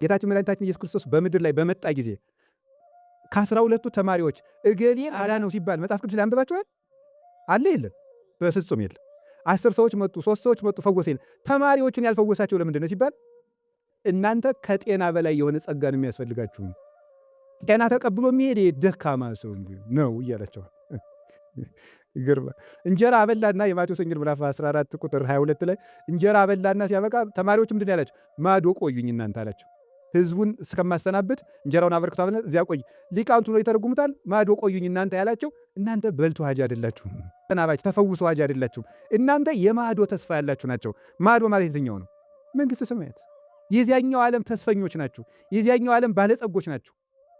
ጌታችን መድኃኒታችን ኢየሱስ ክርስቶስ በምድር ላይ በመጣ ጊዜ ከ12ቱ ተማሪዎች እገሌን አዳነው ሲባል መጽሐፍ ቅዱስ ላይ አንብባችኋል? አለ የለም? በፍጹም የለም። 10 ሰዎች መጡ፣ 3 ሰዎች መጡ፣ ፈወሰ የለም። ተማሪዎቹን ያልፈወሳቸው ለምንድን ነው ሲባል እናንተ ከጤና በላይ የሆነ ጸጋ ነው የሚያስፈልጋችሁ። ጤና ተቀብሎ የሚሄድ ደካማ ሰው ነው እያላቸዋል። ይገርማል። እንጀራ አበላና የማቴዎስ ወንጌል ምዕራፍ 14 ቁጥር 22 ላይ እንጀራ አበላና ሲያበቃ ተማሪዎች ምንድን ያላቸው? ማዶ ቆዩኝ እናንተ አላቸው። ህዝቡን እስከማሰናበት እንጀራውን አበርክቶ አበላ እዚያ ቆይ። ሊቃውንቱ ነው ይተረጉሙታል። ማዶ ቆዩኝ እናንተ ያላቸው እናንተ በልቶ ሀጅ አይደላችሁም፣ ተናባች ተፈውሶ ሀጅ አይደላችሁም። እናንተ የማዶ ተስፋ ያላችሁ ናቸው። ማዶ ማለት የትኛው ነው? መንግስተ ሰማያት። የዚያኛው ዓለም ተስፈኞች ናችሁ። የዚያኛው ዓለም ባለጸጎች ናችሁ።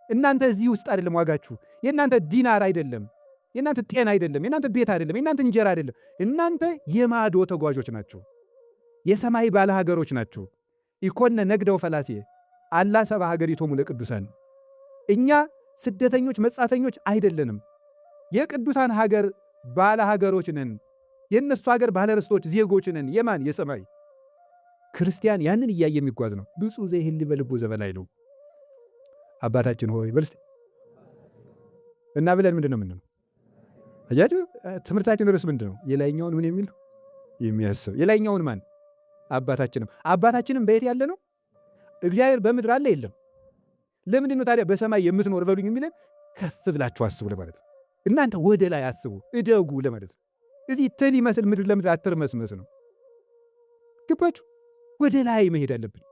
እናንተ እዚህ ውስጥ አይደለም ዋጋችሁ። የእናንተ ዲናር አይደለም፣ የእናንተ ጤና አይደለም፣ የእናንተ ቤት አይደለም፣ የእናንተ እንጀራ አይደለም። እናንተ የማዶ ተጓዦች ናቸው። የሰማይ ባለ ሀገሮች ናቸው። ኢኮነ ነግደው ፈላሴ አላ ሰባ ሀገሪቶሙ ለቅዱሳን። እኛ ስደተኞች መጻተኞች አይደለንም። የቅዱሳን ሀገር ባለ ሀገሮች ነን። የእነሱ ሀገር ባለ ርስቶች ዜጎች ነን። የማን? የሰማይ። ክርስቲያን ያንን እያየ የሚጓዝ ነው። ብፁዕ ዘይህሊ በልቡ ዘበላይ ነው። አባታችን ሆይ በልስ እና ብለን ምንድን ነው ምንድነው? አያችሁ ትምህርታችን ርዕስ ምንድን ነው? የላይኛውን ምን የሚል ነው? የሚያስብ። የላይኛውን ማን? አባታችንም። አባታችንም በየት ያለ ነው? እግዚአብሔር በምድር አለ የለም? ለምንድን ነው ታዲያ በሰማይ የምትኖር በሉኝ የሚለን? ከፍ ብላችሁ አስቡ ለማለት ነው። እናንተ ወደ ላይ አስቡ እደጉ ለማለት ነው። እዚህ ትል ይመስል ምድር ለምድር አትርመስመስ ነው። ገባችሁ? ወደ ላይ መሄድ አለብን።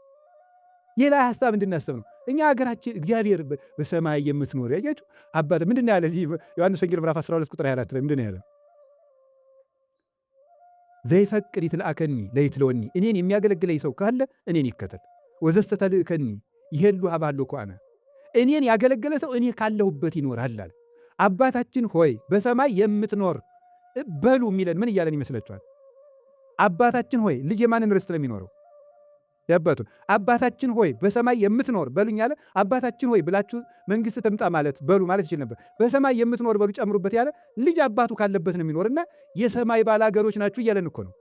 የላይ ሐሳብ እንድናስብ ነው። እኛ ሀገራችን እግዚአብሔር በሰማይ የምትኖር ያያችሁ አባት ምንድን ያለ እዚህ ዮሐንስ ወንጌል ምዕራፍ 12 ቁጥር 24 ላይ ምንድን ያለ? ዘይፈቅድ ይትልአከኒ ለይትለወኒ፣ እኔን የሚያገለግለኝ ሰው ካለ እኔን ይከተል። ወዘሰ ተልእከኒ ይሄሉ አባሎ ከአነ፣ እኔን ያገለገለ ሰው እኔ ካለሁበት ይኖራል አለ። አባታችን ሆይ በሰማይ የምትኖር በሉ የሚለን ምን እያለን ይመስላችኋል? አባታችን ሆይ ልጅ የማንን ርስት ለሚኖረው? ያባቱን። አባታችን ሆይ በሰማይ የምትኖር በሉኝ ያለ። አባታችን ሆይ ብላችሁ መንግስት ትምጣ ማለት በሉ ማለት ይችል ነበር። በሰማይ የምትኖር በሉ ጨምሩበት ያለ ልጅ አባቱ ካለበት ነው የሚኖርና የሰማይ ባላገሮች ናችሁ እያለን እኮ ነው።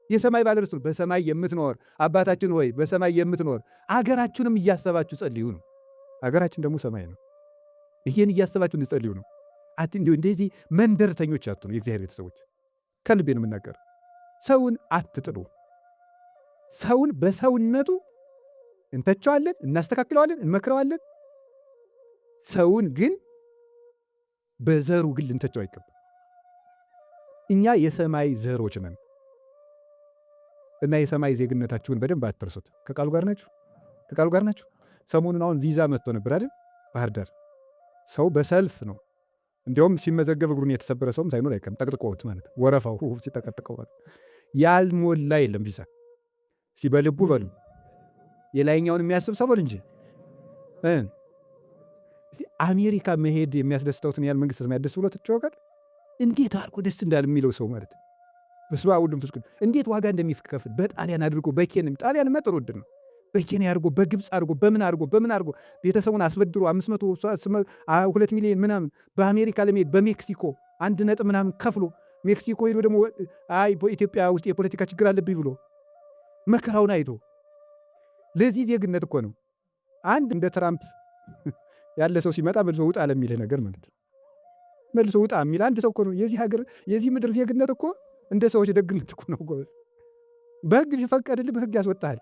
የሰማይ ባለርስቱ በሰማይ የምትኖር አባታችን ሆይ በሰማይ የምትኖር አገራችሁንም እያሰባችሁ ጸልዩ ነው። አገራችን ደግሞ ሰማይ ነው። ይሄን እያሰባችሁ እንጸልዩ ነው። እንደዚህ መንደርተኞች አትሁኑ። የእግዚአብሔር ቤተሰቦች ከልቤ ነው የምናገር። ሰውን አትጥሉ። ሰውን በሰውነቱ እንተቸዋለን፣ እናስተካክለዋለን፣ እንመክረዋለን። ሰውን ግን በዘሩ ግን ልንተቸው አይገባም። እኛ የሰማይ ዘሮች ነን እና የሰማይ ዜግነታችሁን በደንብ አትርሱት። ከቃሉ ጋር ናችሁ? ከቃሉ ጋር ናችሁ? ሰሞኑን አሁን ቪዛ መጥቶ ነበር አይደል? ባህር ዳር ሰው በሰልፍ ነው። እንዲያውም ሲመዘገብ እግሩን የተሰበረ ሰውም ሳይኖር አይቀርም። ጠቅጥቆት ማለት ወረፋው ሲጠቀጥቀው ማለት ያልሞላ የለም ቪዛ። ሲበልቡ በሉ የላይኛውን የሚያስብ ሰው በሉ እንጂ አሜሪካ መሄድ የሚያስደስተውትን ያህል መንግስት ሰማይ ደስ ብሎ ትጫወቃል። እንዴት አድርጎ ደስ እንዳለ የሚለው ሰው ማለት በስመ አብ ወወልድ ወመንፈስ ቅዱስ እንዴት ዋጋ እንደሚከፍል በጣሊያን አድርጎ በኬንያ ጣሊያን መጥሮ ወድ ነው በኬንያ አድርጎ በግብፅ አድርጎ በምን አድርጎ ቤተሰቡን አስበድሮ 2 ሚሊዮን ምናምን በአሜሪካ ለመሄድ በሜክሲኮ 1 ነጥብ ምናምን ከፍሎ ሜክሲኮ ሄዶ ደግሞ አይ በኢትዮጵያ ውስጥ የፖለቲካ ችግር አለብኝ ብሎ መከራውን አይቶ ለዚህ ዜግነት እኮ ነው። አንድ እንደ ትራምፕ ያለ ሰው ሲመጣ መልሶ ውጣ ለሚልህ ነገር ማለት ነው። መልሶ ውጣ የሚል አንድ ሰው እኮ ነው። የዚህ ሀገር የዚህ ምድር ዜግነት እኮ እንደ ሰዎች ደግነት እኮ ነው። በህግ ሲፈቀድልህ በህግ ያስወጣል።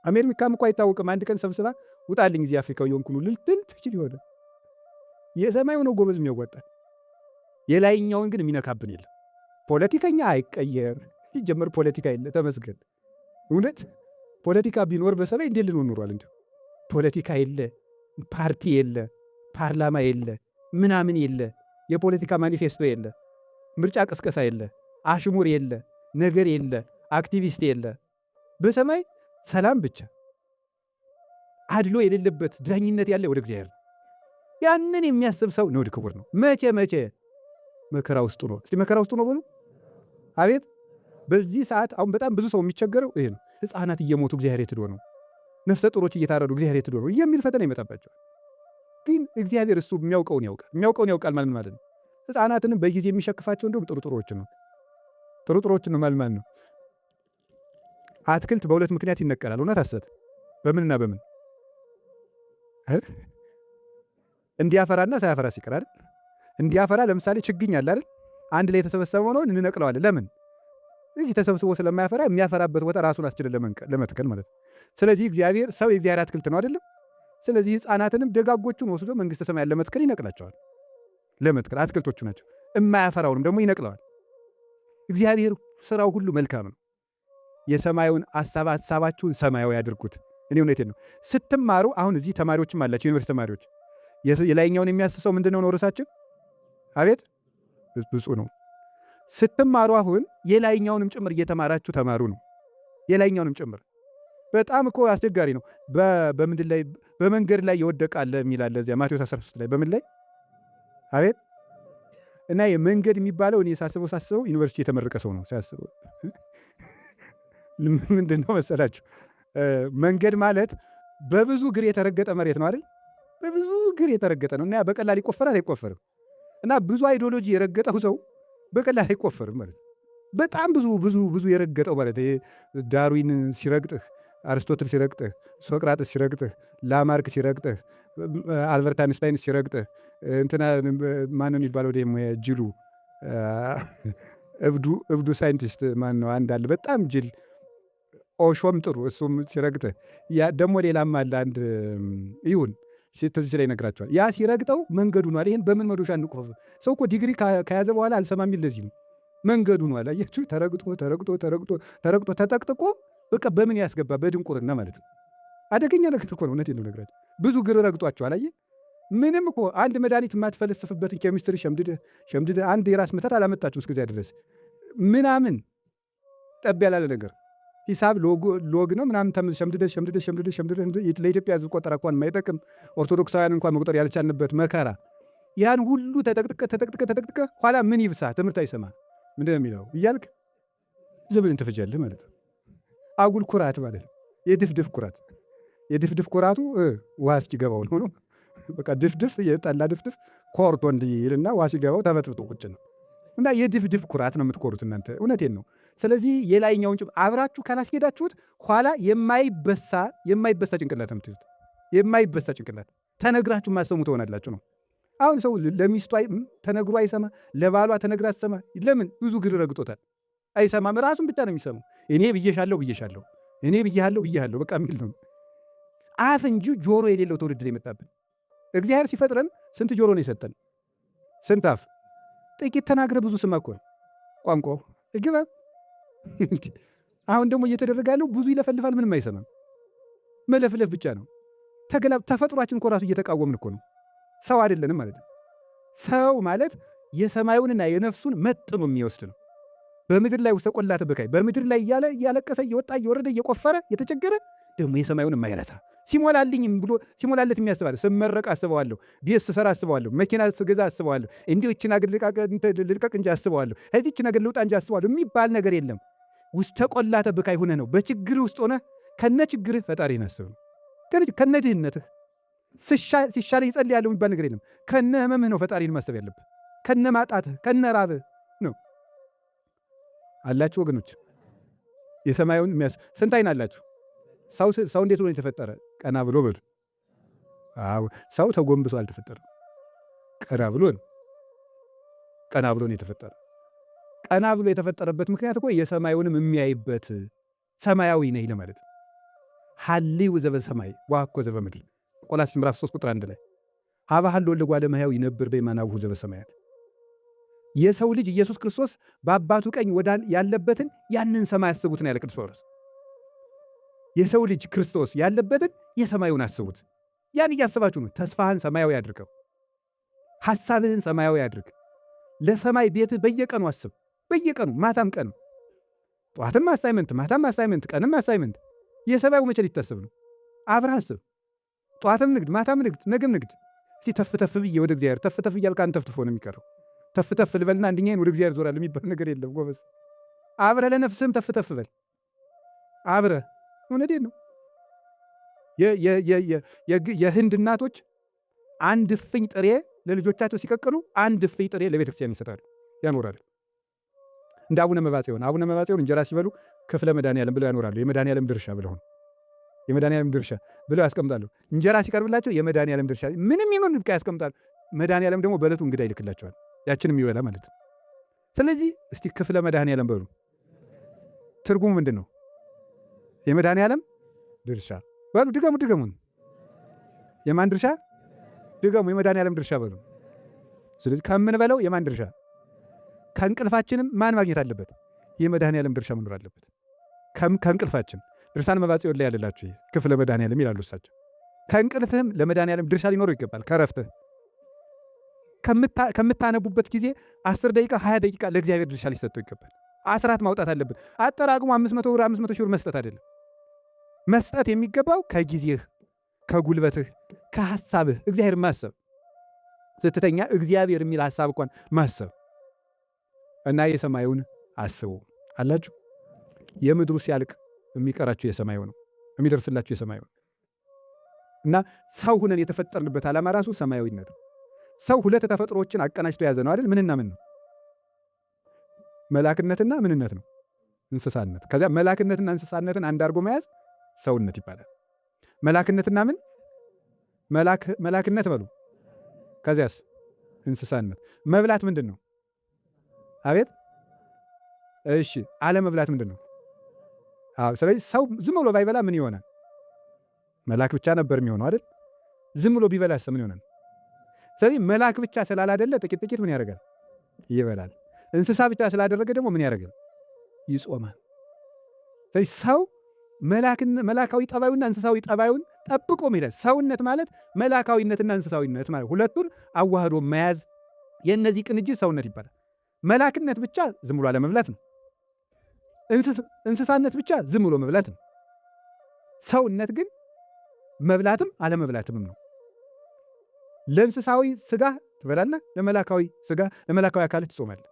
አሜሪካም እኮ አይታወቅም። አንድ ቀን ሰብስባ ውጣልኝ እዚህ አፍሪካው የሆንኩ ልትል ትችል ይሆነ። የሰማዩ ነው ጎበዝ የሚያወጣል። የላይኛውን ግን የሚነካብን የለም። ፖለቲከኛ አይቀየር ሲጀመር ፖለቲካ የለ። ተመስገን። እውነት ፖለቲካ ቢኖር በሰማይ እንዴት ልንሆን ኖሯል? እንዴ ፖለቲካ የለ፣ ፓርቲ የለ፣ ፓርላማ የለ፣ ምናምን የለ፣ የፖለቲካ ማኒፌስቶ የለ፣ ምርጫ ቅስቀሳ የለ፣ አሽሙር የለ፣ ነገር የለ፣ አክቲቪስት የለ። በሰማይ ሰላም ብቻ፣ አድሎ የሌለበት ዳኝነት ያለ ወደ እግዚአብሔር። ያንን የሚያስብ ሰው ንዑድ ክቡር ነው። መቼ መከራ ውስጡ ነው። እስቲ መከራ ውስጡ ነው በሉ። አቤት በዚህ ሰዓት አሁን በጣም ብዙ ሰው የሚቸገረው ይሄ ነው። ሕፃናት እየሞቱ እግዚአብሔር የት ሄዶ ነው? ነፍሰ ጡሮች እየታረዱ እግዚአብሔር የት ሄዶ ነው የሚል ፈተና ይመጣባቸዋል። ግን እግዚአብሔር እሱ የሚያውቀውን ያውቃል ማለት ነው። ሕፃናትንም በጊዜ የሚሸክፋቸው እንደውም ጥሩጥሮችን ነው ማለት ነው። አትክልት በሁለት ምክንያት ይነቀላል። እውነት ሐሰት? በምንና በምን? እንዲያፈራና ሳያፈራ ሲቀር አይደል? እንዲያፈራ ለምሳሌ ችግኝ አለ አይደል? አንድ ላይ የተሰበሰበው ነው እንነቅለዋለን። ለምን? ይህ ተሰብስቦ ስለማያፈራ የሚያፈራበት ቦታ ራሱን አስችልን ለመትከል ማለት ነው። ስለዚህ እግዚአብሔር ሰው የእግዚአብሔር አትክልት ነው አይደለም? ስለዚህ ሕፃናትንም ደጋጎቹን ወስዶ መንግሥተ ሰማያን ለመትከል ይነቅላቸዋል። ለመትከል አትክልቶቹ ናቸው። የማያፈራውንም ደግሞ ይነቅለዋል። እግዚአብሔር ስራው ሁሉ መልካም ነው። የሰማዩን ሐሳባችሁን ሰማያዊ ያድርጉት። እኔ እውነቴን ነው። ስትማሩ አሁን እዚህ ተማሪዎችም አላቸው፣ ዩኒቨርሲቲ ተማሪዎች። የላይኛውን የሚያስሰው ምንድን ነው ርዕሳችን? አቤት ብፁዕ ነው። ስትማሩ አሁን የላይኛውንም ጭምር እየተማራችሁ ተማሩ ነው። የላይኛውንም ጭምር በጣም እኮ አስቸጋሪ ነው። በምንድን ላይ በመንገድ ላይ ይወደቃል የሚላለ እዚያ ማቴዎስ 13 ላይ በምን ላይ አቤት እና የመንገድ የሚባለው እኔ ሳስበው ዩኒቨርሲቲ የተመረቀ ሰው ነው ሳስበው። ምንድን ነው መሰላችሁ? መንገድ ማለት በብዙ እግር የተረገጠ መሬት ነው አይደል? በብዙ እግር የተረገጠ ነው እና በቀላል ይቆፈራል አይቆፈርም? እና ብዙ አይዲዮሎጂ የረገጠው ሰው በቀላል አይቆፈርም ማለት ነው። በጣም ብዙ የረገጠው ማለት ዳርዊን ሲረግጥህ፣ አርስቶትል ሲረግጥህ፣ ሶቅራጥስ ሲረግጥህ፣ ላማርክ ሲረግጥህ፣ አልበርት አንስታይን ሲረግጥህ፣ እንትና ማነው የሚባለው ደግሞ ጅሉ እብዱ ሳይንቲስት ማን ነው? አንድ አለ በጣም ጅል ኦሾም ጥሩ እሱም ሲረግጥህ፣ ደግሞ ሌላም አለ አንድ ይሁን ትዝ ላይ ይነግራቸዋል። ያ ሲረግጠው መንገዱ ነው አለ። ይህን በምን መዶሻ እንቆፍ? ሰው እኮ ዲግሪ ከያዘ በኋላ አልሰማም የሚል ለዚህ ነው። መንገዱ ነው አለ። አያችሁ፣ ተረግጦ ተጠቅጥቆ በቃ በምን ያስገባ? በድንቁርና ማለት ነው። አደገኛ ነገር እኮ ነው። እውነቴን ነው እነግራቸዋለሁ። ብዙ ግር ረግጧቸዋል። አየህ፣ ምንም እኮ አንድ መድኃኒት የማትፈልስፍበትን ኬሚስትሪ ሸምድደ አንድ የራስ ምታት አላመጣችሁም እስከዚያ ድረስ ምናምን ጠብ ያላለ ነገር ሂሳብ ሎግ ነው ምናምን ሸምድደ ለኢትዮጵያ ሕዝብ ቆጠራ እንኳን የማይጠቅም ኦርቶዶክሳውያን እንኳን መቁጠር ያልቻልንበት መከራ ያን ሁሉ ተጠቅጥቀ ኋላ ምን ይብሳ? ትምህርት አይሰማ ምንድን ነው የሚለው እያልክ ዘብልን ትፈጃለህ ማለት ነው። አጉል ኩራት ማለት ነው። የድፍድፍ ኩራቱ ውሃ እስኪገባው ነው። በቃ ድፍድፍ የጠላ ድፍድፍ ኮርቶ እንዲልና ውሃ ሲገባው ተበጥብጦ ቁጭ ነው። እና የድፍድፍ ኩራት ነው የምትኮሩት እናንተ። እውነቴን ነው። ስለዚህ የላይኛውን አብራችሁ ካላስሄዳችሁት ኋላ የማይበሳ ጭንቅላት ምትይዙት፣ የማይበሳ ጭንቅላት ተነግራችሁ ማሰሙ ትሆናላችሁ ነው። አሁን ሰው ለሚስቱ ተነግሮ አይሰማ፣ ለባሏ ተነግራ አትሰማ። ለምን? ብዙ ግር ረግጦታል፣ አይሰማም። ራሱን ብቻ ነው የሚሰማው። እኔ ብዬሻለሁ፣ እኔ ብዬሃለሁ በቃ የሚል ነው። አፍ እንጂ ጆሮ የሌለው ትውልድ ነው የመጣብን። እግዚአብሔር ሲፈጥረን ስንት ጆሮ ነው የሰጠን? ስንት አፍ? ጥቂት ተናግረ ብዙ ስማ እኮ ቋንቋው እግባ። አሁን ደግሞ እየተደረገ ያለው ብዙ ይለፈልፋል፣ ምንም አይሰማም። መለፍለፍ ብቻ ነው። ተፈጥሯችን እኮ ራሱ እየተቃወምን እኮ ነው። ሰው አይደለንም ማለት ነው። ሰው ማለት የሰማዩንና የነፍሱን መጥኖ የሚወስድ ነው። በምድር ላይ ውስጥ ቆላ ተበካይ በምድር ላይ እያለቀሰ እየወጣ እየወረደ እየቆፈረ የተቸገረ ደግሞ የሰማዩን የማይረሳ ሲሞላልኝም ብሎ ሲሞላለት የሚያስባለሁ። ስመረቅ አስበዋለሁ፣ ቤት ስሰራ አስበዋለሁ፣ መኪና ስገዛ አስበዋለሁ፣ እንዲሁ ይህችን አገር ልልቀቅ እንጂ አስበዋለሁ፣ እዚህችን አገር ልውጣ እንጂ አስበዋለሁ የሚባል ነገር የለም። ውስተ ቆላ ተበካይ ሆነ ነው። በችግር ውስጥ ሆነ ከነ ችግርህ ፈጣሪን አስብ ነው። ከነ ድህነትህ ሲሻለ ይጸልይ ያለው የሚባል ነገር የለም። ከነ ህመምህ ነው ፈጣሪን ማሰብ ያለብህ። ከነ ማጣትህ ከነ ራብህ ነው። አላችሁ ወገኖች? የሰማዩን ስንት አይን አላችሁ? ሰው እንዴት ሆኖ የተፈጠረ? ቀና ብሎ በሉ። ሰው ተጎንብሶ አልተፈጠረም። ቀና ብሎ ነው። ቀና ብሎ ነው የተፈጠረ። ቀና ብሎ የተፈጠረበት ምክንያት እኮ የሰማዩንም የሚያይበት ሰማያዊ ነኝ ለማለት ነው። ሐልዩ ዘበሰማይ ወአኮ ዘበምድር ቆላስይስ ምዕራፍ 3 ቁጥር 1 ላይ ሀበ ሀሎ ለጓለ እመሕያው ይነብር በየማናብሁ ዘበሰማያት። የሰው ልጅ ኢየሱስ ክርስቶስ በአባቱ ቀኝ ያለበትን ያንን ሰማይ አስቡት ነው ያለ ቅዱስ ጳውሎስ። የሰው ልጅ ክርስቶስ ያለበትን የሰማዩን አስቡት። ያን እያስባችሁ ነው። ተስፋህን ሰማያዊ አድርገው፣ ሐሳብህን ሰማያዊ አድርግ። ለሰማይ ቤትህ በየቀኑ አስብ። በየቀኑ ማታም ቀንም፣ ጠዋትም አሳይመንት፣ ማታም አሳይመንት፣ ቀንም አሳይመንት። የሰማዩ መቼ ሊታሰብ ነው? አብረህ አስብ። ጠዋትም ንግድ፣ ማታም ንግድ፣ ነገም ንግድ። እስቲ ተፍተፍ ብዬ ወደ እግዚአብሔር ተፍተፍ እያልክ አንተ ተፍትፎ ነው የሚቀረው። ተፍተፍ ልበልና አንድኛዬን ወደ እግዚአብሔር ዞራለሁ የሚባል ነገር የለም ጎበዝ። አብረህ ለነፍስህም ተፍተፍ በል አብረህ። እውነቴን ነው። የህንድ እናቶች አንድ እፍኝ ጥሬ ለልጆቻቸው ሲቀቅሉ አንድ እፍኝ ጥሬ ለቤተ ክርስቲያን ይሰጣሉ፣ ያኖራሉ። እንደ አቡነ መባጽዮን እንጀራ ሲበሉ ክፍለ መድኃኔዓለም ብለው ያኖራሉ። የመድኃኔዓለም ድርሻ ብለው የመድኃኒዓለም ድርሻ ብለው ያስቀምጣሉ። እንጀራ ሲቀርብላቸው የመድኃኒዓለም ድርሻ ምንም ይሁን ብቻ ያስቀምጣሉ። መድኃኒዓለም ደግሞ በዕለቱ እንግዳ ይልክላቸዋል፣ ያችን የሚበላ ማለት ነው። ስለዚህ እስቲ ክፍለ መድኃኒዓለም በሉ። ትርጉሙ ምንድን ነው? የመድኃኒዓለም ድርሻ በሉ። ድገሙን። የማን ድርሻ? ድገሙ። የመድኃኒዓለም ድርሻ በሉ። ስለዚህ ከምንበለው የማን ድርሻ? ከእንቅልፋችንም ማን ማግኘት አለበት? የመድኃኒዓለም ድርሻ መኖር አለበት። ከእንቅልፋችን ድርሳን መባጽዮን ላይ ያለላችሁ ክፍለ መድኃኒዓለም ይላሉ እሳቸው። ከእንቅልፍህም ለመድኃኒዓለም ድርሻ ሊኖረው ይገባል። ከረፍትህ ከምታነቡበት ጊዜ 10 ደቂቃ 20 ደቂቃ ለእግዚአብሔር ድርሻ ሊሰጠው ይገባል። አስራት ማውጣት አለብን። አጠራቅሞ 500 ብር 500 ሺህ ብር መስጠት አይደለም። መስጠት የሚገባው ከጊዜህ፣ ከጉልበትህ፣ ከሐሳብህ እግዚአብሔር ማሰብ። ስትተኛ እግዚአብሔር የሚል ሐሳብ እንኳን ማሰብ እና የሰማዩን አስቡ አላችሁ። የምድሩ ሲያልቅ የሚቀራችሁ የሰማዩ ነው፣ የሚደርስላችሁ የሰማዩ ነው። እና ሰው ሁነን የተፈጠርንበት ዓላማ ራሱ ሰማያዊነት ነው። ሰው ሁለት ተፈጥሮዎችን አቀናጅቶ የያዘ ነው አይደል? ምንና ምን ነው? መላክነትና ምንነት ነው? እንስሳነት። ከዚያ መላክነትና እንስሳነትን አንድ አድርጎ መያዝ ሰውነት ይባላል። መላክነትና ምን? መላክነት በሉ። ከዚያስ እንስሳነት። መብላት ምንድን ነው? አቤት። እሺ፣ አለመብላት ምንድን ነው? ስለዚህ ሰው ዝም ብሎ ባይበላ ምን ይሆናል? መላክ ብቻ ነበር የሚሆነው አይደል? ዝም ብሎ ቢበላስ ምን ይሆናል? ስለዚህ መላክ ብቻ ስላላደለ ጥቂት ጥቂት ምን ያደርጋል? ይበላል። እንስሳ ብቻ ስላደረገ ደግሞ ምን ያደርጋል? ይጾማል። ስለዚህ ሰው መላካዊ ጠባዩና እንስሳዊ ጠባዩን ጠብቆ ይሄዳል። ሰውነት ማለት መላካዊነትና እንስሳዊነት ማለት ሁለቱን አዋህዶ መያዝ፣ የእነዚህ ቅንጅት ሰውነት ይባላል። መላክነት ብቻ ዝም ብሎ አለመብላት ነው። እንስሳነት ብቻ ዝም ብሎ መብላት ነው። ሰውነት ግን መብላትም አለመብላትም ነው። ለእንስሳዊ ስጋ ትበላለህ፣ ለመላካዊ ስጋ ለመላካዊ አካልህ ትጾማለህ።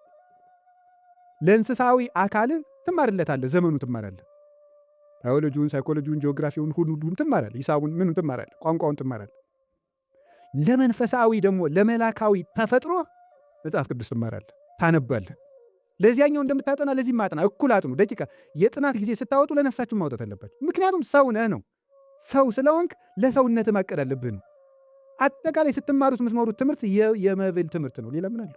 ለእንስሳዊ አካልህ ትማርለታለህ፣ ዘመኑ ትማራለህ። ባዮሎጂውን፣ ሳይኮሎጂውን፣ ጂኦግራፊውን ሁሉን ትማራለህ። ሂሳቡን ምኑን ትማራለህ፣ ቋንቋውን ትማራለህ። ለመንፈሳዊ ደግሞ ለመላካዊ ተፈጥሮ መጽሐፍ ቅዱስ ትማራለህ፣ ታነባለህ። ለዚያኛው እንደምታጠና ለዚህ ማጥና፣ እኩል አጥኑ። ደቂቃ የጥናት ጊዜ ስታወጡ ለነፍሳችሁ ማውጣት አለባችሁ። ምክንያቱም ሰው ነህ ነው። ሰው ስለሆንክ ለሰውነት ማቀድ አለብህ ነው። አጠቃላይ ስትማሩት የምትኖሩት ትምህርት የመብል ትምህርት ነው። ሌላ ምን አለ?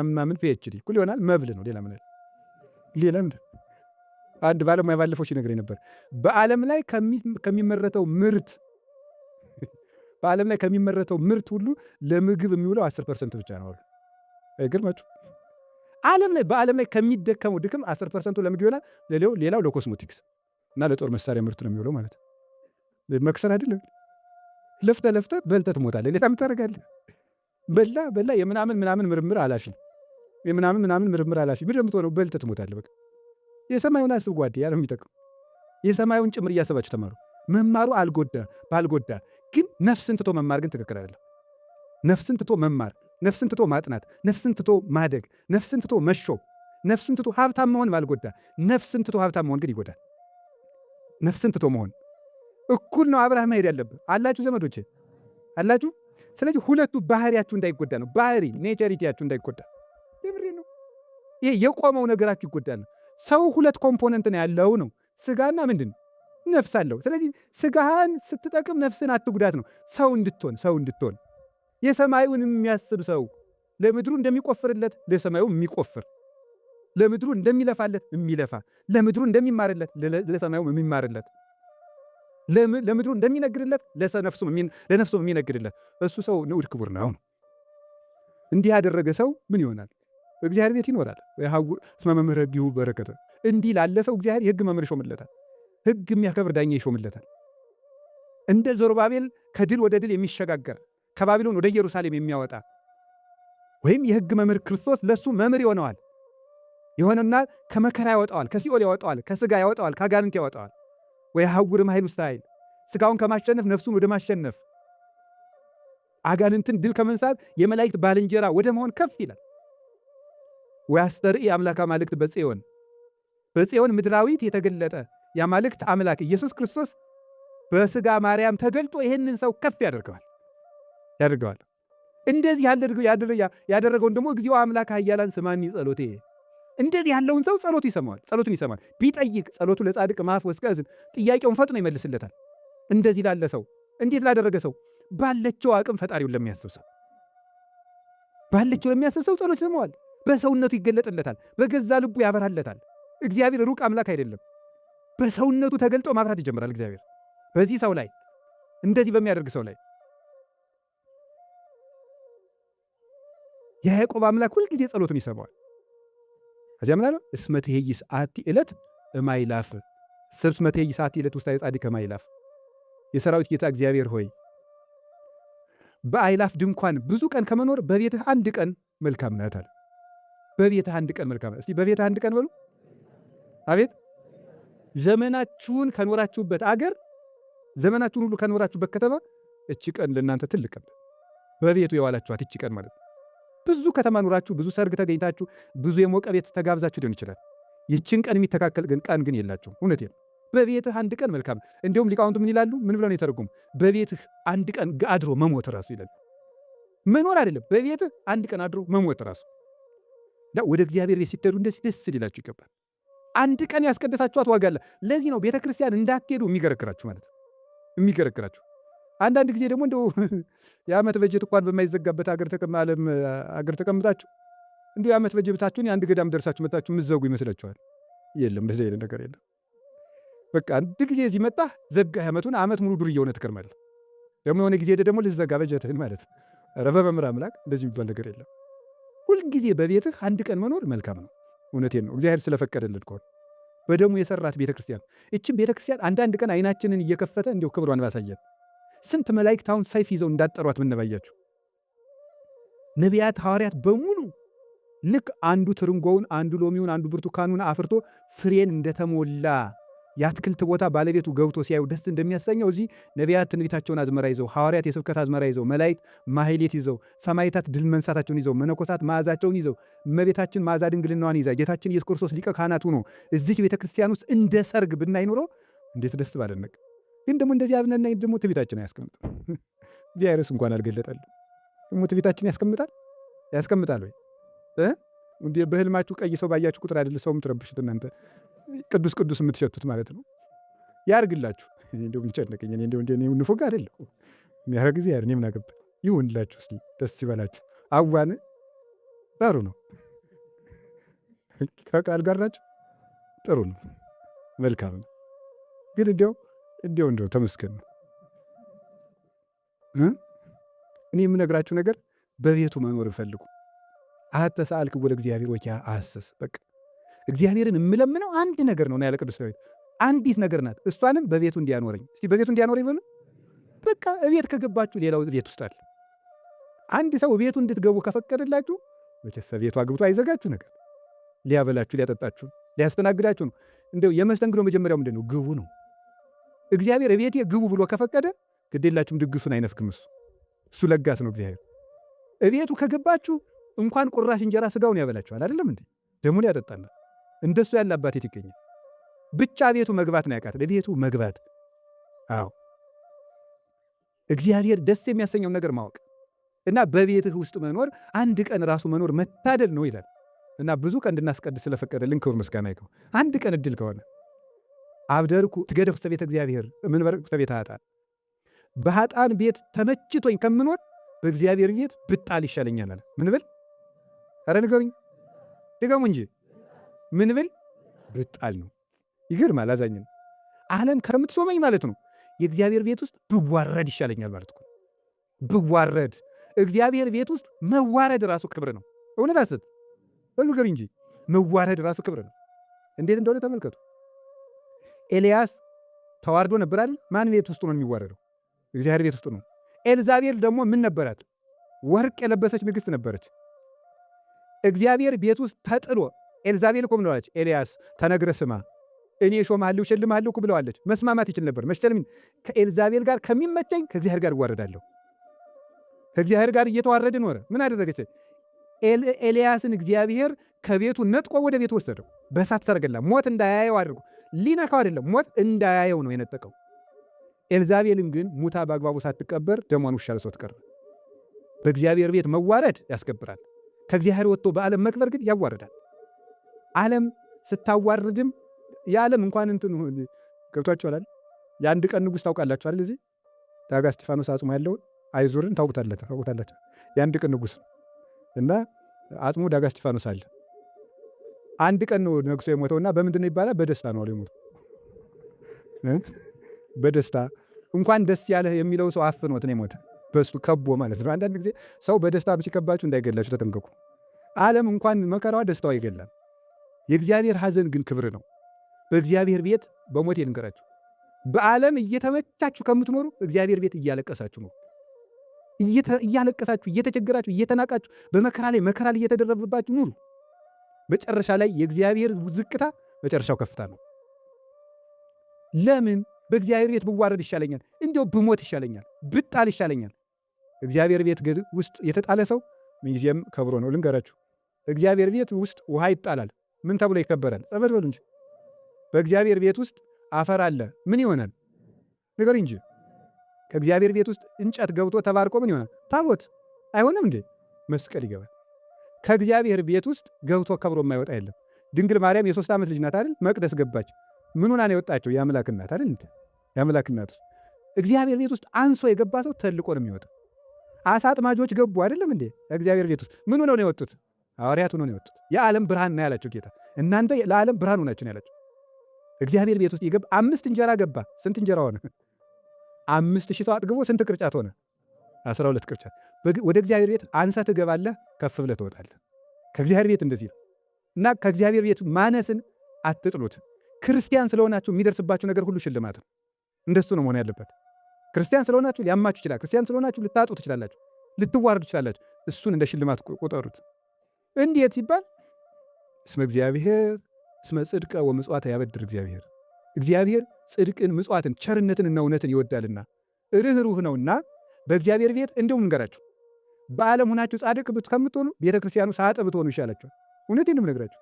ምናምን ፒኤችዲ እኩል ይሆናል መብል ነው። ሌላ ምን አለ? ሌላ ምን? አንድ ባለሙያ ባለፈው ሲነግረኝ ነበር። በዓለም ላይ ከሚመረተው ምርት ሁሉ ለምግብ የሚውለው 10% ብቻ ነው። አይገርማችሁ? በዓለም ላይ ከሚደከመው ድክም 10% ለምግብ ይውላል። ሌላው ለኮስሞቲክስ እና ለጦር መሳሪያ ምርት ነው የሚውለው ማለት ነው። መክሰር አይደለም። ለፍተህ በልተህ ትሞታለህ። ሌላ ምን ታደርጋለህ? በላ የምናምን ምርምር አላፊ ምንድን የምትሆነው? በልተህ ትሞታለህ። በቃ የሰማዩን አስብ ጓዴ። ያ ነው የሚጠቅም። የሰማዩን ጭምር እያሰባችሁ ተማሩ። መማሩ ባልጎዳ ግን ነፍስን ትቶ መማር ግን ትክክል አይደለም። ነፍስን ትቶ መማር፣ ነፍስን ትቶ ማጥናት፣ ነፍስን ትቶ ማደግ፣ ነፍስን ትቶ መሾም፣ ነፍስን ትቶ ሀብታም መሆን ባልጎዳ፣ ነፍስን ትቶ ሀብታም መሆን ግን ይጎዳል። ነፍስን ትቶ መሆን እኩል ነው። አብረህ መሄድ ያለብህ አላችሁ፣ ዘመዶቼ አላችሁ። ስለዚህ ሁለቱ ባህሪያችሁ እንዳይጎዳ ነው። ባህሪ ኔቸሪቲያችሁ እንዳይጎዳ። የምሬ ነው። ይሄ የቆመው ነገራችሁ ይጎዳል። ሰው ሁለት ኮምፖነንት ነው ያለው ነው። ስጋና ምንድን ነው? ነፍስ አለው። ስለዚህ ስጋህን ስትጠቅም ነፍስን አትጉዳት ነው። ሰው እንድትሆን የሰማዩን የሚያስብ ሰው ለምድሩ እንደሚቆፍርለት ለሰማዩ የሚቆፍር፣ ለምድሩ እንደሚለፋለት የሚለፋ፣ ለምድሩ እንደሚማርለት ለሰማዩ የሚማርለት፣ ለምድሩ እንደሚነግድለት ለነፍሱ የሚነግድለት እሱ ሰው ንዑድ ክቡር ነው። እንዲህ ያደረገ ሰው ምን ይሆናል? በእግዚአብሔር ቤት ይኖራል። እስመ መምህረ ሕጊሁ በረከተ። እንዲህ ላለ ሰው እግዚአብሔር የሕግ መምህር ይሾምለታል። ሕግ የሚያከብር ዳኛ ይሾምለታል። እንደ ዘሩባቤል ከድል ወደ ድል የሚሸጋገር ከባቢሎን ወደ ኢየሩሳሌም የሚያወጣ ወይም የሕግ መምህር ክርስቶስ ለሱ መምህር ይሆነዋል። የሆነና ከመከራ ያወጣዋል፣ ከሲኦል ያወጣዋል፣ ከስጋ ያወጣዋል፣ ከአጋንንት ያወጣዋል። ወይ ሐውርም ኃይል ውስጥ ኃይል፣ ስጋውን ከማሸነፍ ነፍሱን ወደ ማሸነፍ፣ አጋንንትን ድል ከመንሳት የመላእክት ባልንጀራ ወደ መሆን ከፍ ይላል። ወያስተርኢ አምላክ አማልክት በጽዮን ምድራዊት የተገለጠ የአማልክት አምላክ ኢየሱስ ክርስቶስ በስጋ ማርያም ተገልጦ ይህንን ሰው ከፍ ያደርገዋል። እንደዚህ ያደረገውን ደግሞ እግዚኦ አምላክ ኃያላን ስማኒ ጸሎቴ፣ እንደዚህ ያለውን ሰው ጸሎቱ ይሰማዋል፣ ጸሎቱን ይሰማል። ቢጠይቅ ጸሎቱ ለጻድቅ ማፍ ወስቀዝን ጥያቄውን ፈጥኖ ይመልስለታል። እንደዚህ ላለ ሰው እንዴት ላደረገ ሰው ባለችው አቅም ፈጣሪውን ለሚያስብ ሰው ባለችው ለሚያስብ ሰው ጸሎት ይሰማዋል። በሰውነቱ ይገለጥለታል፣ በገዛ ልቡ ያበራለታል። እግዚአብሔር ሩቅ አምላክ አይደለም። በሰውነቱ ተገልጦ ማብራት ይጀምራል እግዚአብሔር በዚህ ሰው ላይ፣ እንደዚህ በሚያደርግ ሰው ላይ። የያዕቆብ አምላክ ሁልጊዜ ጸሎቱን ይሰማዋል። ከዚያ ምን አለው? እስመ ትኄይስ አሐቲ ዕለት እማይላፍ እስመ ትኄይስ አሐቲ ዕለት ውስተ ጻድቅ እማይላፍ። የሰራዊት ጌታ እግዚአብሔር ሆይ በአይላፍ ድንኳን ብዙ ቀን ከመኖር በቤትህ አንድ ቀን መልካም ናት አለ። በቤትህ አንድ ቀን መልካም ናት። እስቲ በቤትህ አንድ ቀን በሉ። አቤት! ዘመናችሁን ከኖራችሁበት አገር፣ ዘመናችሁን ሁሉ ከኖራችሁበት ከተማ እቺ ቀን ለእናንተ ትልቅ ቀን፣ በቤቱ የዋላችኋት እቺ ቀን ማለት ነው። ብዙ ከተማ ኖራችሁ፣ ብዙ ሰርግ ተገኝታችሁ፣ ብዙ የሞቀ ቤት ተጋብዛችሁ ሊሆን ይችላል። ይችን ቀን የሚተካከል ቀን ግን የላችሁም። እውነቴን በቤትህ አንድ ቀን መልካም። እንዲሁም ሊቃውንቱ ምን ይላሉ? ምን ብለው ነው የተረጉሙ? በቤትህ አንድ ቀን አድሮ መሞት ራሱ ይላል። መኖር አይደለም፣ በቤትህ አንድ ቀን አድሮ መሞት ራሱ። ወደ እግዚአብሔር ቤት ሲተዱ እንደዚህ ደስ ሊላችሁ ይገባል። አንድ ቀን ያስቀደሳችኋት ዋጋ አለ። ለዚህ ነው ቤተ ክርስቲያን እንዳትሄዱ የሚገረግራችሁ ማለት ነው። የሚገረግራችሁ አንዳንድ ጊዜ ደግሞ እንደው የዓመት በጀት እንኳን በማይዘጋበት ዓለም አገር ተቀምጣችሁ እንዲሁ የዓመት በጀታችሁን የአንድ ገዳም ደርሳችሁ መጣችሁ የምትዘጉ ይመስላችኋል። የለም፣ እንደዚህ አይነት ነገር የለም። በቃ አንድ ጊዜ እዚህ መጣ ዘጋ ዓመቱን፣ ዓመት ሙሉ ዱር እየሆነ ትከርማለህ። ደግሞ የሆነ ጊዜ ደግሞ ልዘጋ በጀትህን ማለት ነው። ኧረ በመምህር አምላክ እንደዚህ የሚባል ነገር የለም። ሁልጊዜ በቤትህ አንድ ቀን መኖር መልካም ነው። እውነቴን ነው። እግዚአብሔር ስለፈቀደልን ከሆነ በደሙ የሰራት ቤተክርስቲያን፣ እችም ቤተክርስቲያን አንዳንድ ቀን አይናችንን እየከፈተ እንዲሁ ክብሯን ባሳየን። ስንት መላእክት አሁን ሰይፍ ይዘው እንዳጠሯት ምንባያችሁ። ነቢያት ሐዋርያት በሙሉ ልክ አንዱ ትርንጎውን፣ አንዱ ሎሚውን፣ አንዱ ብርቱካኑን አፍርቶ ፍሬን እንደተሞላ የአትክልት ቦታ ባለቤቱ ገብቶ ሲያዩ ደስ እንደሚያሰኘው እዚህ ነቢያት ትንቢታቸውን አዝመራ ይዘው፣ ሐዋርያት የስብከት አዝመራ ይዘው፣ መላእክት ማህሌት ይዘው፣ ሰማዕታት ድል መንሳታቸውን ይዘው፣ መነኮሳት መዓዛቸውን ይዘው፣ እመቤታችን መዓዛ ድንግልናዋን ይዛ፣ ጌታችን ኢየሱስ ክርስቶስ ሊቀ ካህናት ሆኖ እዚች ቤተክርስቲያን ውስጥ እንደ ሰርግ ብናይ ኖሮ እንዴት ደስ ባለነቅ። ግን ደግሞ እንደዚህ አብነና ደግሞ ትዕቢታችን አያስቀምጥ። እግዚአብሔርስ እንኳን አልገለጠልን። ደግሞ ትዕቢታችን ያስቀምጣል ወይ? እንዲህ በህልማችሁ ቀይ ሰው ባያችሁ ቁጥር አይደል ሰው የምትረብሹት እናንተ ቅዱስ ቅዱስ የምትሸቱት ማለት ነው። ያርግላችሁ። እንደው ቢጨነቀኝ እንደው ንፎግ አይደለሁ የሚያረግ ጊዜ ያር ምን አገባኝ። ይሁንላችሁ። እስቲ ደስ ይበላችሁ። አዋን ጥሩ ነው። ከቃል ጋር ናችሁ። ጥሩ ነው። መልካም ነው። ግን እንደው ተመስገን ነው። እኔ የምነግራችሁ ነገር በቤቱ መኖር እፈልጉ። አሐተ ሰአልክ ወደ እግዚአብሔር ወኪያ አሐስስ። በቃ እግዚአብሔርን የምለምነው አንድ ነገር ነው ያለ ቅዱስ ዳዊት። አንዲት ነገር ናት። እሷንም በቤቱ እንዲያኖረኝ። እስቲ በቤቱ እንዲያኖረኝ በሉ። በቃ እቤት ከገባችሁ ሌላው ቤት ውስጥ አለ። አንድ ሰው ቤቱ እንድትገቡ ከፈቀደላችሁ መቼስ ቤቱ አግብቶ አይዘጋችሁ ነገር። ሊያበላችሁ፣ ሊያጠጣችሁ፣ ሊያስተናግዳችሁ ነው። እንደው የመስተንግዶ መጀመሪያው ምንድን ነው? ግቡ ነው። እግዚአብሔር ቤቴ ግቡ ብሎ ከፈቀደ ግዴላችሁም ድግሱን አይነፍክም። እሱ ለጋስ ነው እግዚአብሔር። እቤቱ ከገባችሁ እንኳን ቁራሽ እንጀራ ስጋውን ያበላችኋል። አይደለም እንዴ? ደሙን ያጠጣል። እንደሱ ያለ አባት የት ይገኛል? ብቻ ቤቱ መግባት ነው ያቃተው። ቤቱ መግባት። አዎ እግዚአብሔር ደስ የሚያሰኘውን ነገር ማወቅ እና በቤትህ ውስጥ መኖር፣ አንድ ቀን ራሱ መኖር መታደል ነው ይላል። እና ብዙ ቀን እንድናስቀድስ ስለፈቀደልን ክብር ምስጋና ይግባው። አንድ ቀን እድል ከሆነ አብደርኩ ትገደፍ ውስተ ቤተ እግዚአብሔር እምንበርቅ ውስተ ቤተ ኃጥአን፣ በኃጥአን ቤት ተመችቶኝ ከምኖር በእግዚአብሔር ቤት ብጣል ይሻለኛል አለ። ምን ብል? ኧረ ንገሩኝ፣ ድገሙ እንጂ። ምን ብል? ብጣል ነው። ይገርማል። አዛኝ ነው። ዓለም ከምትሶመኝ ማለት ነው የእግዚአብሔር ቤት ውስጥ ብዋረድ ይሻለኛል ማለት ነው። ብዋረድ እግዚአብሔር ቤት ውስጥ መዋረድ ራሱ ክብር ነው። እውነት አስት ንገሩኝ እንጂ መዋረድ ራሱ ክብር ነው። እንዴት እንደሆነ ተመልከቱ። ኤልያስ ተዋርዶ ነበር አይደል? ማን ቤት ውስጥ ነው የሚዋረደው? እግዚአብሔር ቤት ውስጥ ነው። ኤልዛቤል ደግሞ ምን ነበራት? ወርቅ የለበሰች ንግሥት ነበረች። እግዚአብሔር ቤት ውስጥ ተጥሎ ኤልዛቤል እኮ ምን ብለዋለች? ኤልያስ ተነግረ ስማ፣ እኔ ሾምሃለሁ እሸልምሃለሁ እኮ ብለዋለች። መስማማት ይችል ነበር። መሽተልምን ከኤልዛቤል ጋር ከሚመቸኝ ከእግዚአብሔር ጋር እዋረዳለሁ። ከእግዚአብሔር ጋር እየተዋረደ ኖረ። ምን አደረገች? ኤልያስን እግዚአብሔር ከቤቱ ነጥቆ ወደ ቤቱ ወሰደው። በእሳት ሰረገላ ሞት እንዳያየው አድርጎ፣ ሊነካው አይደለም ሞት እንዳያየው ነው የነጠቀው። ኤልዛቤልን ግን ሙታ በአግባቡ ሳትቀበር ደሟን ውሻ ለሶት ቀረ። በእግዚአብሔር ቤት መዋረድ ያስከብራል። ከእግዚአብሔር ወጥቶ በዓለም መክበር ግን ያዋረዳል። ዓለም ስታዋርድም የዓለም እንኳን እንትን ገብቷችኋል። የአንድ ቀን ንጉሥ ታውቃላችሁ አይደል? እዚህ ዳጋ እስጢፋኖስ አጽሙ ያለውን አይዙርን ታውቁታላችሁ። የአንድ ቀን ንጉሥ እና አጽሙ ዳጋ እስጢፋኖስ አለ። አንድ ቀን ነው ነግሶ የሞተውና በምንድን ነው ይባላል? በደስታ ነው የሞተው። በደስታ እንኳን ደስ ያለህ የሚለው ሰው አፍኖት ነው የሞተ። በሱ ከቦ ማለት ነው። አንዳንድ ጊዜ ሰው በደስታ ሲከባችሁ እንዳይገላችሁ ተጠንቀቁ። ዓለም እንኳን መከራዋ ደስታዋ ይገላል። የእግዚአብሔር ሐዘን ግን ክብር ነው። በእግዚአብሔር ቤት በሞት ልንገራችሁ፣ በዓለም እየተመቻችሁ ከምትኖሩ እግዚአብሔር ቤት እያለቀሳችሁ ነው። እያለቀሳችሁ እየተቸገራችሁ እየተናቃችሁ በመከራ ላይ መከራ ላይ እየተደረበባችሁ ኑሩ። መጨረሻ ላይ የእግዚአብሔር ዝቅታ መጨረሻው ከፍታ ነው። ለምን በእግዚአብሔር ቤት ብዋረድ ይሻለኛል፣ እንዲያው ብሞት ይሻለኛል፣ ብጣል ይሻለኛል። እግዚአብሔር ቤት ውስጥ የተጣለ ሰው ምንጊዜም ከብሮ ነው። ልንገራችሁ፣ እግዚአብሔር ቤት ውስጥ ውሃ ይጣላል። ምን ተብሎ ይከበራል? ጸበል በሉ እንጂ። በእግዚአብሔር ቤት ውስጥ አፈር አለ። ምን ይሆናል? ነገር እንጂ። ከእግዚአብሔር ቤት ውስጥ እንጨት ገብቶ ተባርቆ ምን ይሆናል? ታቦት አይሆንም እንዴ? መስቀል ይገባል። ከእግዚአብሔር ቤት ውስጥ ገብቶ ከብሮ የማይወጣ የለም። ድንግል ማርያም የ3 ዓመት ልጅ ናት አይደል? መቅደስ ገባች። ምኑን ነው የወጣቸው? የአምላክ እናት አይደል? የአምላክ እናት ውስጥ እግዚአብሔር ቤት ውስጥ አንሶ የገባ ሰው ተልቆ ነው የሚወጣ። አሳ አጥማጆች ገቡ አይደለም እንዴ? እግዚአብሔር ቤት ውስጥ ምኑ ነው የወጡት? ሐዋርያቱ ነው የወጡት። የዓለም ብርሃን ነው ያላቸው ጌታ። እናንተ ለዓለም ብርሃን ሆናችሁ ነው ያላቸው። እግዚአብሔር ቤት ውስጥ ይገባ። 5 እንጀራ ገባ። ስንት እንጀራ ሆነ? 5000 ሰው አጥግቦ ስንት ቅርጫት ሆነ? 12 ቅርጫት። ወደ እግዚአብሔር ቤት አንሰህ ትገባለህ፣ ከፍ ብለህ ትወጣለህ። ከእግዚአብሔር ቤት እንደዚህ ነው እና ከእግዚአብሔር ቤት ማነስን አትጥሉት። ክርስቲያን ስለሆናችሁ የሚደርስባችሁ ነገር ሁሉ ሽልማት ነው። እንደሱ ነው መሆን ያለበት። ክርስቲያን ስለሆናችሁ ሊያማችሁ ይችላል። ክርስቲያን ስለሆናችሁ ልታጡ ትችላላችሁ፣ ልትዋረዱ ትችላላችሁ። እሱን እንደ ሽልማት ቆጠሩት። እንዴት ሲባል እስመ እግዚአብሔር እስመ ጽድቀ ወምጽዋተ ያበድር እግዚአብሔር። እግዚአብሔር ጽድቅን፣ ምጽዋትን፣ ቸርነትን እና እውነትን ይወዳልና ርኅሩህ ነውና በእግዚአብሔር ቤት እንዲሁም እንገራችሁ በዓለም ሁናችሁ ጻድቅ ከምትሆኑ ቤተ ክርስቲያኑ ሳጠ ብትሆኑ ይሻላችኋል። እውነቴን ነው የምነግራችሁ።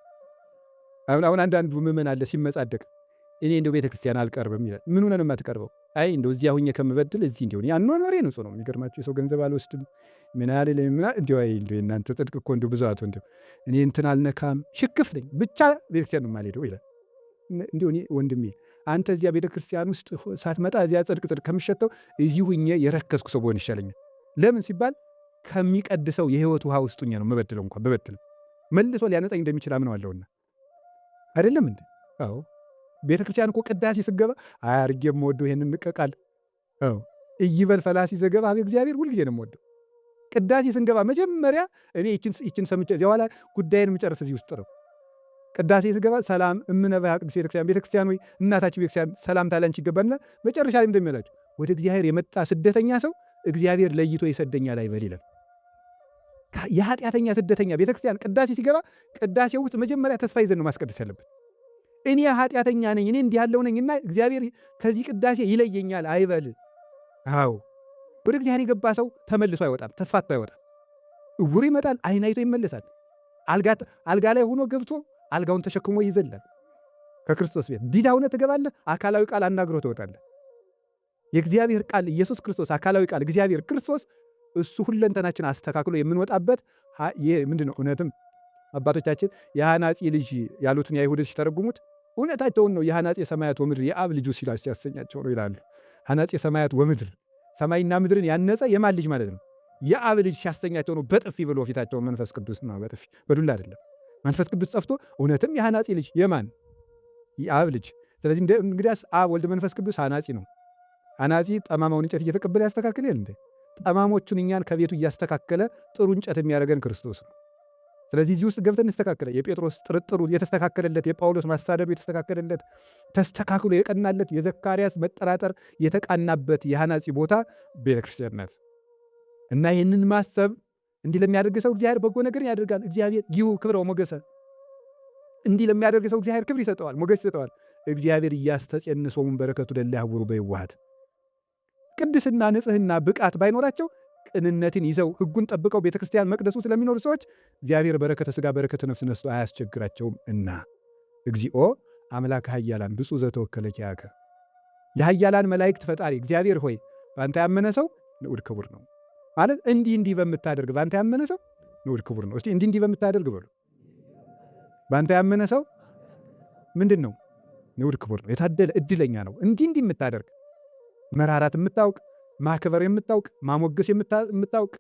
አሁን አንዳንዱ ምዕመን አለ ሲመጻደቅ፣ እኔ እንደው ቤተ ክርስቲያን አልቀርብም ይላል። ምን ሆነ ነው የማትቀርበው? አይ እንደው እዚያ ሁኜ ከምበድል እዚህ እንዲሆን ያኗኗሬ ነው ነው የሚገርማችሁ። የሰው ገንዘብ አልወስድም ምን አለ ለምን እንዲው አይ እንደው እናንተ ጽድቅ እኮ እንደው ብዛቱ እንደው እኔ እንትን አልነካም ሽክፍ ነኝ ብቻ ቤተ ክርስቲያን ነው የማልሄደው ይላል። እንደው እኔ ወንድሜ አንተ እዚያ ቤተ ክርስቲያን ውስጥ ሳትመጣ እዚያ ጽድቅ ከምሸተው እዚሁ ሁኜ የረከስኩ ሰው ብሆን ይሻለኛል። ለምን ሲባል ከሚቀድሰው የህይወት ውሃ ውስጥ ሁኜ ነው የምበድለው። እንኳን በበድልም መልሶ ሊያነጻኝ እንደሚችል አምነዋለሁና አይደለም እንዴ? አዎ ቤተ ክርስቲያን እኮ ቅዳሴ ስገባ አያርጌ የምወደው ይሄንን እንቀቃል። አዎ እይበል ፈላሲ ዘገባ እግዚአብሔር ሁልጊዜ ነው የምወደው። ቅዳሴ ስንገባ መጀመሪያ እኔ ይችን ሰምቼ እዚያ በኋላ ጉዳይን የምጨርስ እዚህ ውስጥ ነው። ቅዳሴ ስገባ ሰላም እምነበ ቅዱስ ቤተክርስቲያን ወይ እናታችን ቤተክርስቲያን ሰላምታ ላንቺ ይገባልና መጨረሻ ላይ እንደሚላችሁ ወደ እግዚአብሔር የመጣ ስደተኛ ሰው እግዚአብሔር ለይቶ ይሰደኛል አይበል ይላል። የኃጢአተኛ ስደተኛ ቤተክርስቲያን ቅዳሴ ሲገባ ቅዳሴ ውስጥ መጀመሪያ ተስፋ ይዘን ነው ማስቀደስ ያለብን። እኔ ኃጢአተኛ ነኝ፣ እኔ እንዲህ ያለው ነኝና እግዚአብሔር ከዚህ ቅዳሴ ይለየኛል አይበል። አዎ ወደ እግዚአብሔር የገባ ሰው ተመልሶ አይወጣም፣ ተስፋቶ አይወጣም። እውር ይመጣል፣ ዓይን አይቶ ይመለሳል። አልጋ ላይ ሆኖ ገብቶ አልጋውን ተሸክሞ ይዘላል። ከክርስቶስ ቤት ዲዳ ሆነህ ትገባለህ፣ አካላዊ ቃል አናግሮ ትወጣለህ። የእግዚአብሔር ቃል ኢየሱስ ክርስቶስ አካላዊ ቃል እግዚአብሔር ክርስቶስ እሱ ሁለንተናችን አስተካክሎ የምንወጣበት ምንድን ነው? እውነትም አባቶቻችን የሐናጺ ልጅ ያሉትን የአይሁድ ሲተረጉሙት እውነታቸውን ነው። የሐናጺ ሰማያት ወምድር የአብ ልጁ ሲላቸው ያሰኛቸው ነው ይላሉ። ሐናጺ ሰማያት ወምድር ሰማይና ምድርን ያነጸ የማን ልጅ ማለት ነው? የአብ ልጅ ሲያሰኛቸው ነው። በጥፊ ብሎ ፊታቸውን መንፈስ ቅዱስ ነው። በጥፊ በዱላ አይደለም። መንፈስ ቅዱስ ጸፍቶ እውነትም የሐናጺ ልጅ የማን? የአብ ልጅ። ስለዚህ እንግዲያስ አብ ወልድ መንፈስ ቅዱስ ሐናጺ ነው። ሐናጺ ጠማማውን እንጨት እየተቀበለ ያስተካክል እንዴ? ጠማሞቹን እኛን ከቤቱ እያስተካከለ ጥሩ እንጨት የሚያደርገን ክርስቶስ ነው። ስለዚህ እዚህ ውስጥ ገብተን እንስተካከለ። የጴጥሮስ ጥርጥሩ የተስተካከለለት፣ የጳውሎስ ማሳደዱ የተስተካከለለት፣ ተስተካክሎ የቀናለት፣ የዘካርያስ መጠራጠር የተቃናበት የሐናጺ ቦታ ቤተክርስቲያን ናት። እና ይህንን ማሰብ እንዲህ ለሚያደርግ ሰው እግዚአብሔር በጎ ነገር ያደርጋል። እግዚአብሔር ይሁ ክብረው ሞገሰ። እንዲህ ለሚያደርግ ሰው እግዚአብሔር ክብር ይሰጠዋል፣ ሞገስ ይሰጠዋል። እግዚአብሔር እያስተጸንሶሙን በረከቱ ለላህውሩ በይዋሃት ቅድስና፣ ንጽህና፣ ብቃት ባይኖራቸው ቅንነትን ይዘው ሕጉን ጠብቀው ቤተክርስቲያን መቅደሱ ስለሚኖሩ ሰዎች እግዚአብሔር በረከተ ሥጋ በረከተ ነፍስ ነስቶ አያስቸግራቸውም። እና እግዚኦ አምላክ ኃያላን ብፁዕ ዘተወከለ ኪያከ፣ የኃያላን መላእክት ፈጣሪ እግዚአብሔር ሆይ በአንተ ያመነ ሰው ንዑድ ክቡር ነው ማለት እንዲህ በምታደርግ በአንተ ያመነ ሰው ንዑድ ክቡር ነው። እስቲ እንዲህ በምታደርግ በሉ። በአንተ ያመነ ሰው ምንድን ነው? ንዑድ ክቡር ነው፣ የታደለ እድለኛ ነው። እንዲህ የምታደርግ መራራት የምታውቅ፣ ማክበር የምታውቅ፣ ማሞገስ የምታውቅ፣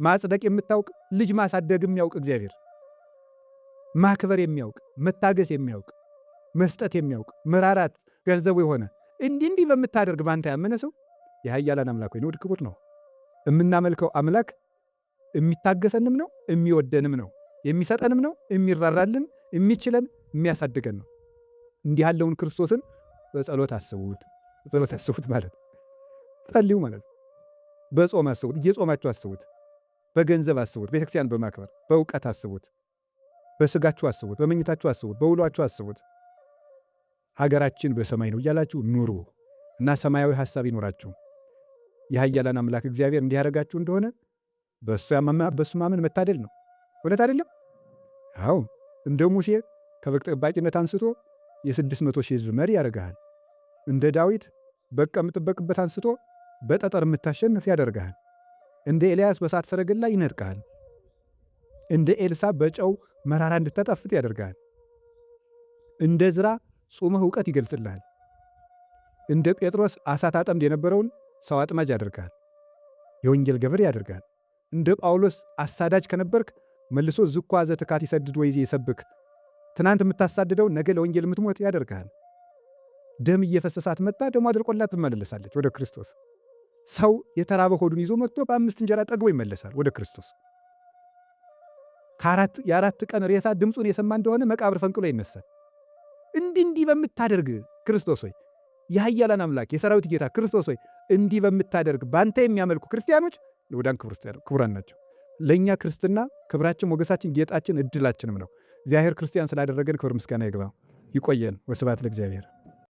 ማጽደቅ የምታውቅ፣ ልጅ ማሳደግ የሚያውቅ እግዚአብሔር ማክበር የሚያውቅ፣ መታገስ የሚያውቅ፣ መስጠት የሚያውቅ፣ መራራት ገንዘቡ የሆነ እንዲህ በምታደርግ በአንተ ያመነ ሰው የኃያላን አምላክ ወይ ንዑድ ክቡር ነው። የምናመልከው አምላክ የሚታገሰንም ነው፣ የሚወደንም ነው፣ የሚሰጠንም ነው፣ የሚራራልን፣ የሚችለን፣ የሚያሳድገን ነው። እንዲህ ያለውን ክርስቶስን በጸሎት አስቡት። በጸሎት አስቡት ማለት ጸልዩ ማለት በጾም አስቡት፣ እየጾማችሁ አስቡት፣ በገንዘብ አስቡት፣ ቤተክርስቲያን በማክበር በእውቀት አስቡት፣ በስጋችሁ አስቡት፣ በመኝታችሁ አስቡት፣ በውሏችሁ አስቡት። ሀገራችን በሰማይ ነው እያላችሁ ኑሩ እና ሰማያዊ ሐሳብ ይኖራችሁ። የኃያላን አምላክ እግዚአብሔር እንዲያደርጋችሁ እንደሆነ በእሱ ማመን መታደል ነው። እውነት አይደለም? አዎ እንደ ሙሴ ከበግ ጠባቂነት አንስቶ የ600 ሺህ ሕዝብ መሪ ያደርግሃል። እንደ ዳዊት በግ ከምትጠበቅበት አንስቶ በጠጠር የምታሸንፍ ያደርግሃል። እንደ ኤልያስ በእሳት ሰረገላ ይነድቅሃል። እንደ ኤልሳ በጨው መራራ እንድታጣፍጥ ያደርግሃል። እንደ ዕዝራ ጾመህ እውቀት ይገልጽልሃል። እንደ ጴጥሮስ አሳ ታጠምድ የነበረውን ሰው አጥማጅ ያደርግሃል። የወንጌል ገበሬ ያደርግሃል። እንደ ጳውሎስ አሳዳጅ ከነበርክ መልሶ ዝኳዘ ትካት ይሰድድ ወይዜ ይሰብክ፣ ትናንት የምታሳድደው ነገ ለወንጌል የምትሞት ያደርግሃል። ደም እየፈሰሳት መጣ፣ ደሞ አድርቆላት ትመለሳለች ወደ ክርስቶስ። ሰው የተራበ ሆዱን ይዞ መጥቶ በ5 እንጀራ ጠግቦ ይመለሳል ወደ ክርስቶስ። የአራት ቀን ሬሳ ድምፁን የሰማ እንደሆነ መቃብር ፈንቅሎ ይነሳል። እንዲህ በምታደርግ ክርስቶስ ሆይ የኃያላን አምላክ የሰራዊት ጌታ ክርስቶስ ሆይ እንዲህ በምታደርግ በአንተ የሚያመልኩ ክርስቲያኖች ንዑዳን ክቡራን ናቸው። ለእኛ ክርስትና ክብራችን፣ ሞገሳችን፣ ጌጣችን፣ እድላችንም ነው። እግዚአብሔር ክርስቲያን ስላደረገን ክብር ምስጋና ይግባው። ይቆየን። ወስብሐት ለእግዚአብሔር።